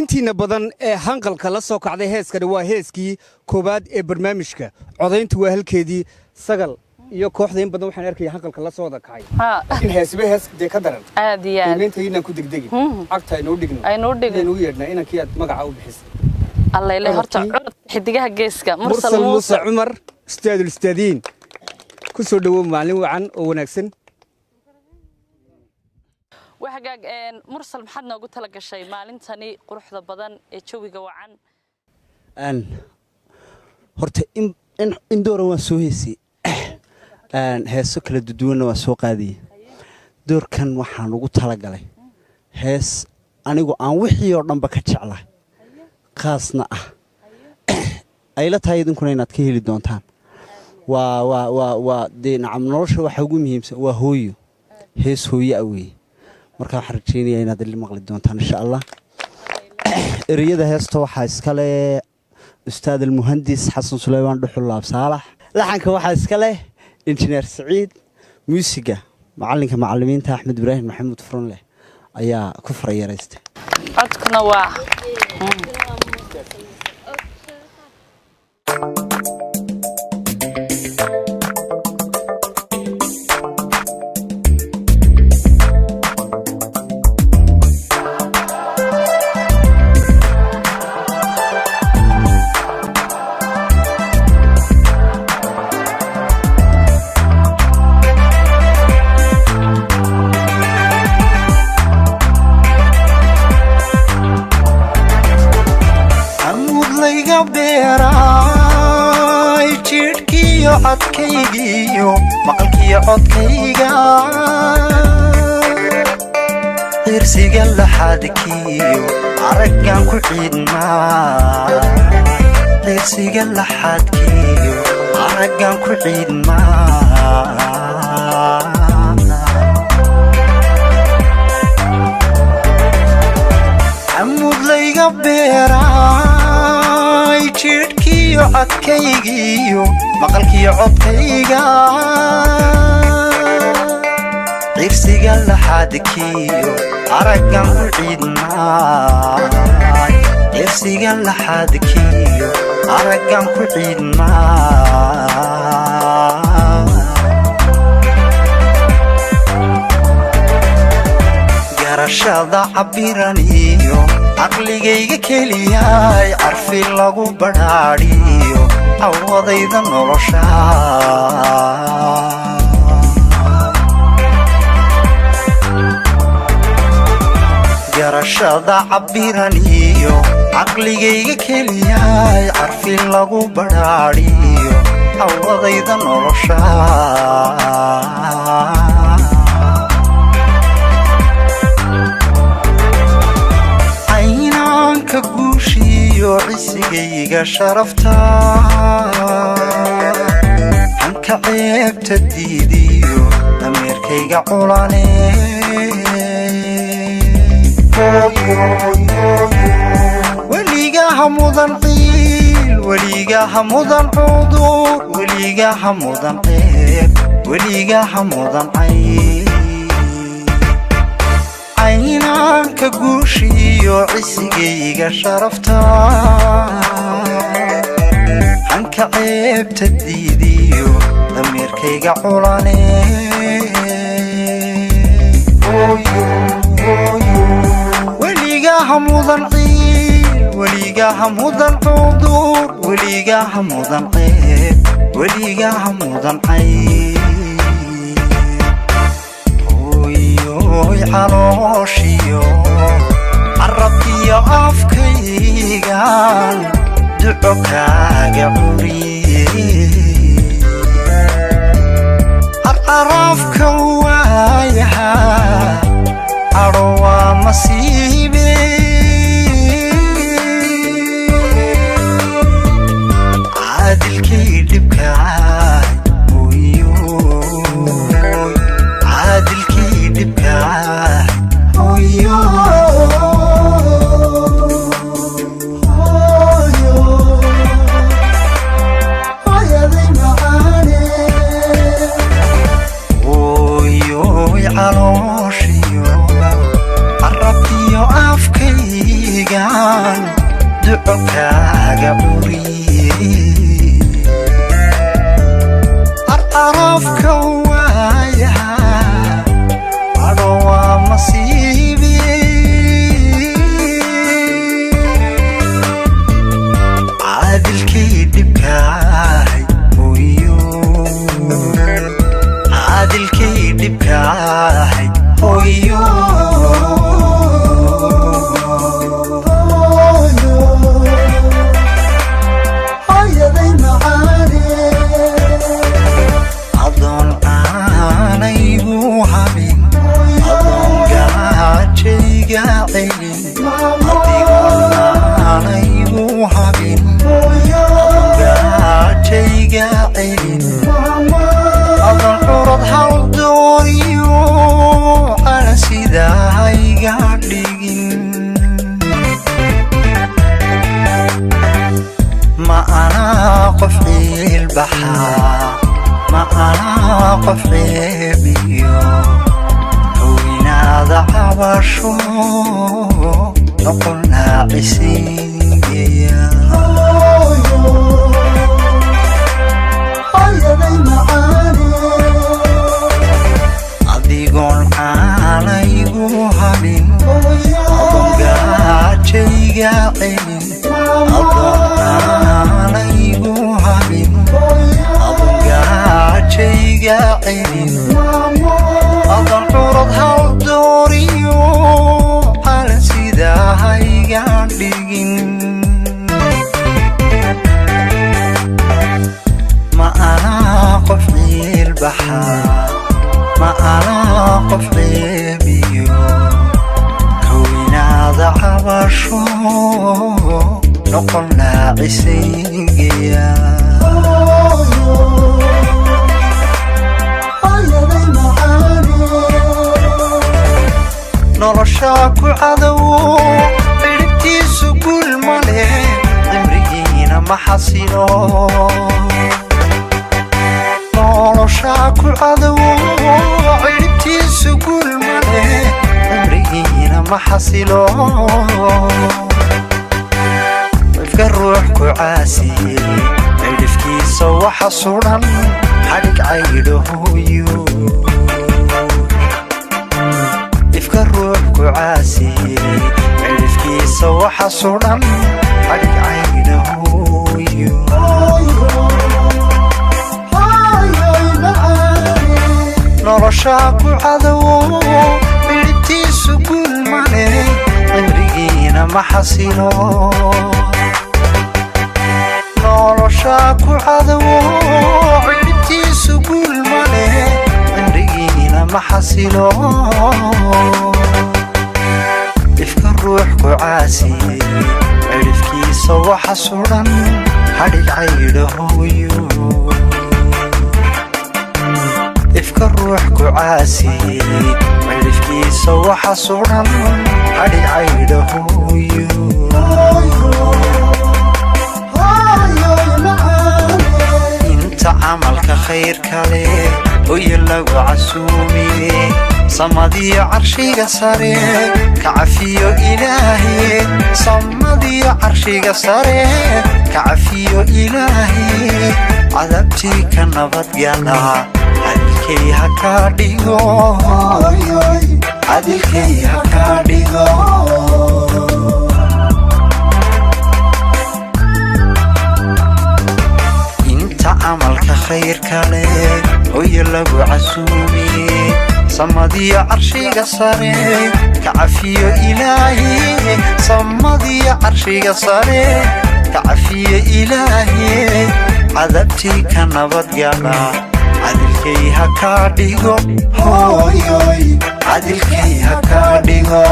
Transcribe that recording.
intiina badan ee hanqalka la soo kacday heeskani waa heeskii koobaad ee barnaamijka codayntu waa halkeedii sagal iyo kooxda in badan waxaan arkay hanqalka la soo wada kacay in heesbe hees de ka daran aad iyo aad inta ku degdegi agta inoo dhigno yeedna inankii aad magaca u bixisay الله إله هرتع عرض حديقها جيسكا مرسل موسى عمر استاذ الاستاذين كسر دوم معلم وعن ونكسن وحقاق مرسل محدنا قلت لك الشيء معلن تاني قروح ذا بدن يتشوي جوعان أن هرت إن دور وسويسي أن هس كل الدون وسوق هذه دور كان وحنا قلت لك عليه هس أنا جو أن وحي يردن بكتش عليه خاصنا أي لا تهيدن كنا نتكهل الدونتان و دين عمنورش وحجومهم وهوي هيس هوي قوي مركب حرجيني أنا دل مغلي الدونتان إن شاء الله الرياضة هيستو حاسكله أستاذ المهندس حسن سليمان رحول الله بصالح لحنك وحاسكله إنجنير سعيد موسيقى معلمك معلمين تا أحمد إبراهيم محمد فرون له أيا كفر يا ريست عدك نواع codkaygiyo maqalkiyo codkayga qirsiga laxadkiyo araggan ku ciidmaa qirsiga laxadkiyo araggan ku ciidmaa amud layga beeray jidhkiyo codkaygiyo maqalkiyo codkayga qirsiga laxadkiyo araggan ku ciidmaa qirsiga laxadkiyo araggan ku ciidmaa garashada cabiraniyo caqligayga keliyay carfi lagu badhaadhiyo awadayda nolosha garashada cabiraniyo caqligayga keliyay carfi lagu badhaadhiyo awadayda nolosha aynanka guushiyo cisigayga sharafta hanka ceebta diidiyo dameerkayga culane weligaha mudan ciil weligaha mudan cudur weligaha mudan ceeb weligaha mudan cayb aynanka guushiyo cisigayga sharafta hanka ceebta diidiyo dameerkayga culane weligaha mudan ciil weligaha mudan cudur weligaha mudan ceeb weligaha mudan cayb calooshiyo carabkiyo afkaygan duco kaaga curiye carafka waayaha caro waa masiibe caadilkay dhibkaay caadilkay dhibkaay calooshiyo carabti habin adoon gaajayga celin adigoon aanaygu habin adoon gaajayga celin adoon curad hal dooniyo ana sidaa iga dhigin ما أنا قفلي البحر ما أنا قفلي بيو هوينا ذعب شو نقلنا عسيا هيا ذي معاني أضيقون علي وهبين أضم قاعدي قاعدين أضم عليgu habin adoon gaajayga celin adoon curad hal dooriyo ala sidaa iga dhigin ma ana qof ciilbaxaa ma ana qof ceebiyo kowinaada cabasho نقلنا عسيا نرشاك عدو عربتيسو كل مالي عمرينا ما حصيلو نرشاك عدو عربتيسو كل مالي عمرينا ما حصيلو الروح كعاسي عرفكي صوح صورا حرك عيده يو افك الروح كعاسي عرفكي صوح صورا حرك عيده يو نرشاك عدو بلتي سكول مالي عمرينا ما حصيلو نرشاك عدو عربتيسو كل مالي عمرينا ما حصيلو افك الروح كعاسي عرفكي صوح صورا حرك عيده يو افك الروح كعاسي عرفكي صوح صورا حرك عيده يو عملك خير كالي ويلو عسومي صمدي عرشي قصري كعفيو إلهي صمدي عرشي قصري كعفيو إلهي عذبتي كنبت قانا عدلكي هكاديغو عدلكي هكاديغو عملك خير كالي ويلو عسومي صمدي عرشي قصري كعفيو إلهي صمدي عرشي قصري كعفيو إلهي عذبتي كنبت قانا عدلكي هكاديغو عدلكي هكاديغو